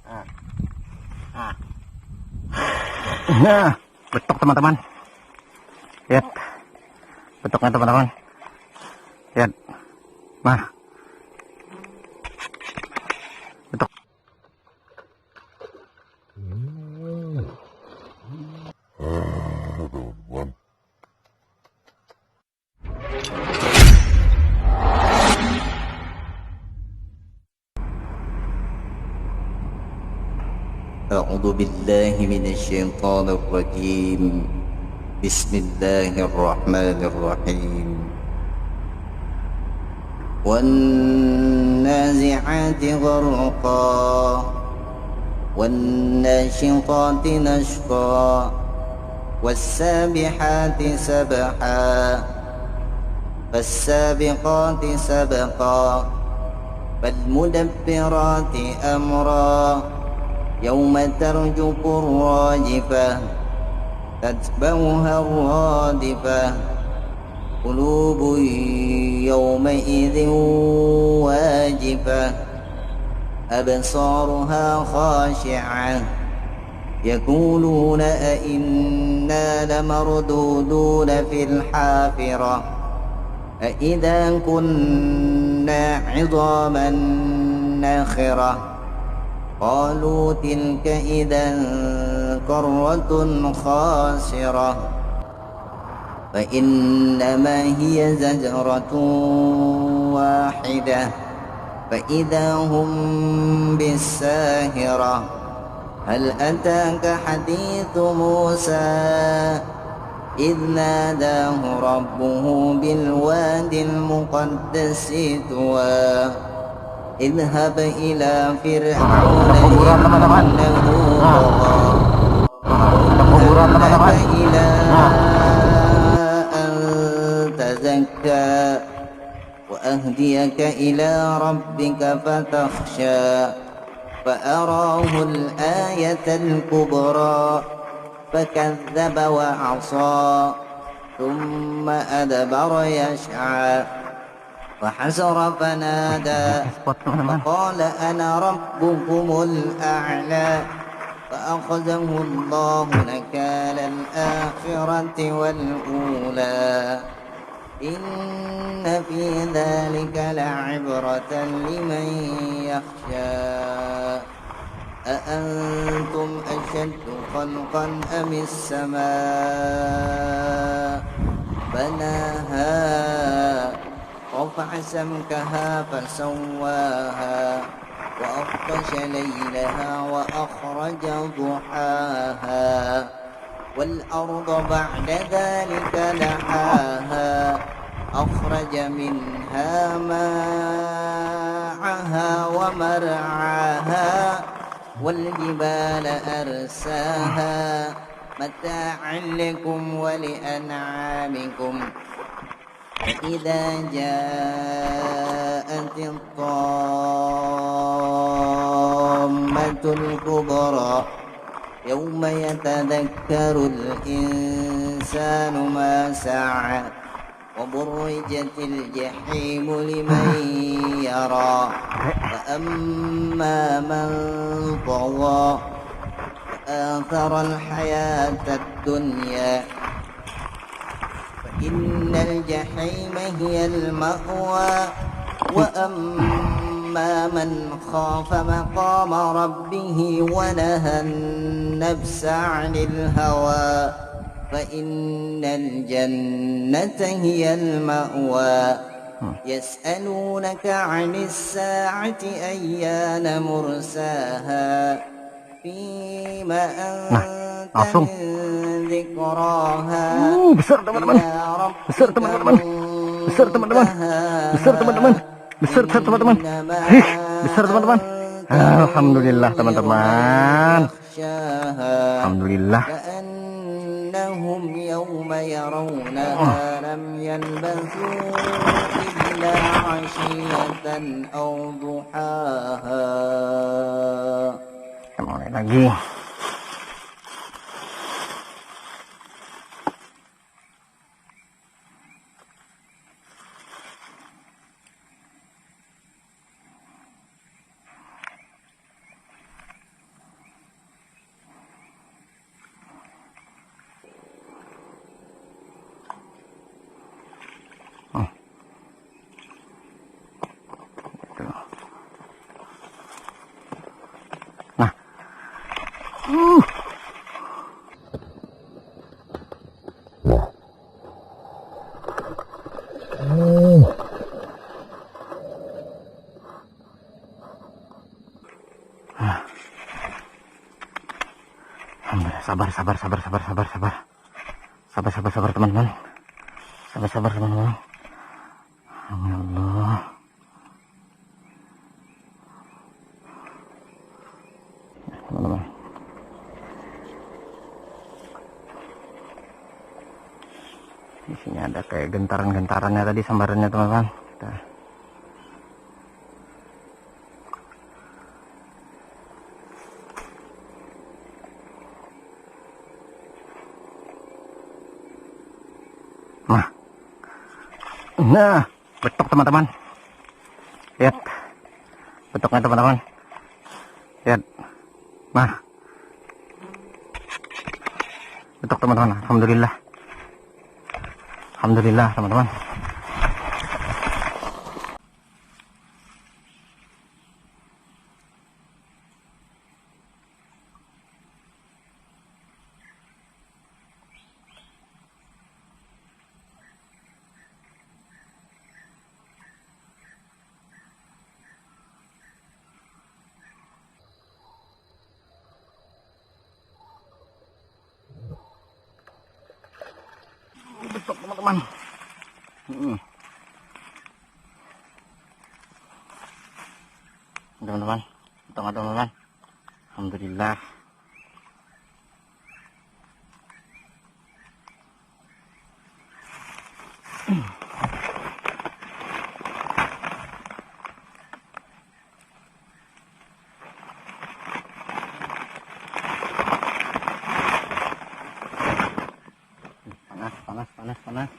Nah, betok teman-teman. Lihat. Betoknya teman-teman. Lihat. Nah. Betok. أعوذ بالله من الشيطان الرجيم. بسم الله الرحمن الرحيم. والنازعات غرقا والناشطات نشطا والسابحات سبحا فالسابقات سبقا فالمدبرات أمرا يوم ترجف الراجفة تتبعها الرادفة قلوب يومئذ واجفة أبصارها خاشعة يقولون أئنا لمردودون في الحافرة أئذا كنا عظاما ناخرة قالوا تلك إذا كرة خاسرة فإنما هي زجرة واحدة فإذا هم بالساهرة هل أتاك حديث موسى إذ ناداه ربه بالوادي المقدس طوى اذهب إلى فرعون إنه طغى إنك إلى أن تزكى وأهديك إلى ربك فتخشى فأراه الآية الكبرى فكذب وعصى ثم أدبر يسعى فحشر فنادى فقال أنا ربكم الأعلى فأخذه الله نكال الآخرة والأولى إن في ذلك لعبرة لمن يخشى أأنتم أشد خلقا أم السماء بناها رفع سمكها فسواها وأغطش ليلها وأخرج ضحاها والأرض بعد ذلك دحاها أخرج منها ماءها ومرعاها والجبال أرساها متاعا لكم ولأنعامكم فإذا جاءت الطامة الكبرى يوم يتذكر الإنسان ما سعى وبرزت الجحيم لمن يرى فأما من طغى وآثر الحياة الدنيا إن الجحيم هي المأوى وأما من خاف مقام ربه ونهى النفس عن الهوى فإن الجنة هي المأوى يسألونك عن الساعة أيان مرساها فيما أنت من ذكراها Besar teman-teman, besar teman-teman, besar teman-teman, besar teman-teman, besar teman-teman, besar teman-teman. Alhamdulillah teman-teman, alhamdulillah. كأنهم يوم يرونها لم يلبثوا إلا عشية أو ضحاها. Mulai lagi. Alhamdulillah, sabar teman-teman. Sabar teman-teman. Alhamdulillah. Teman-teman. Di sini ada kayak gentaran-gentarannya tadi sambarannya teman-teman. Nah, betok teman-teman. Lihat. Betoknya teman-teman. Lihat. Nah. Betok teman-teman. Alhamdulillah. Alhamdulillah teman-teman. Betok teman-teman. Teman-teman, teman-teman. Alhamdulillah. Panas.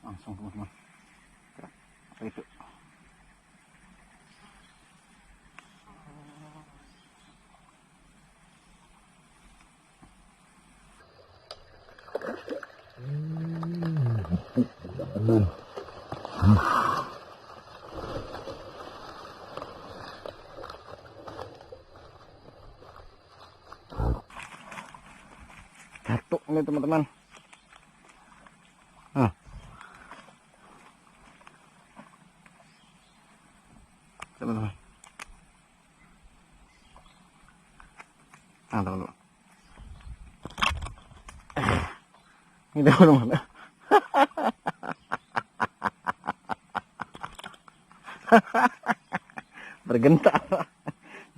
Langsung teman-teman. Apa itu? Jatuh ini teman-teman. Teman-teman. Teman-teman. Ini teman-teman.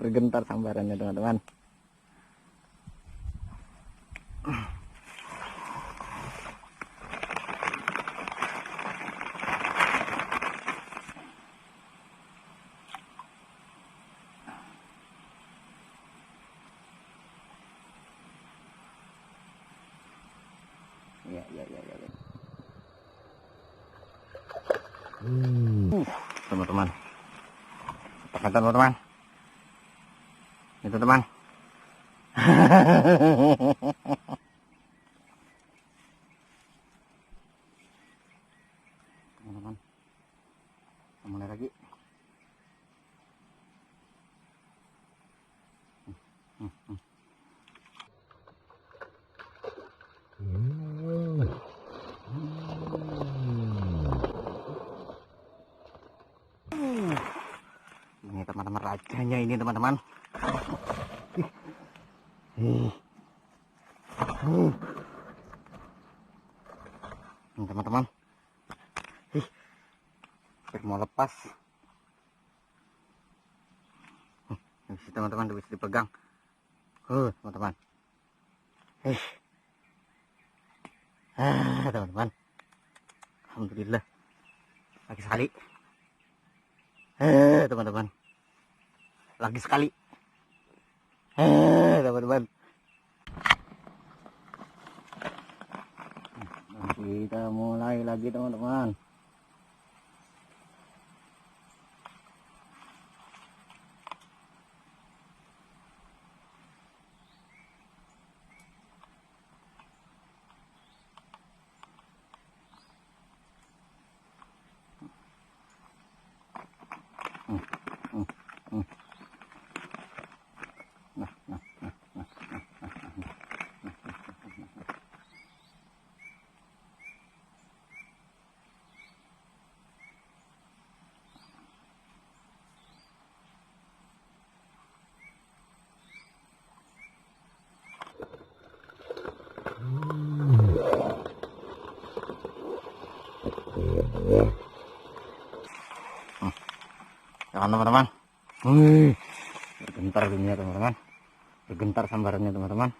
Bergentar sambarannya teman-teman. Ya. Teman-teman. Apakah teman-teman? Itu teman. Teman-teman. Mulai lagi. Ini teman-teman rajanya ini teman-teman. Ini teman-teman. Mau lepas. Bisa teman-teman bisa dipegang. Teman-teman. Teman-teman. Alhamdulillah. Lagi sekali. Teman-teman. Lagi sekali. Teman-teman. Kita mulai lagi teman-teman. teman-teman. Wih, bergentar dunia teman-teman, bergentar sambarannya teman-teman.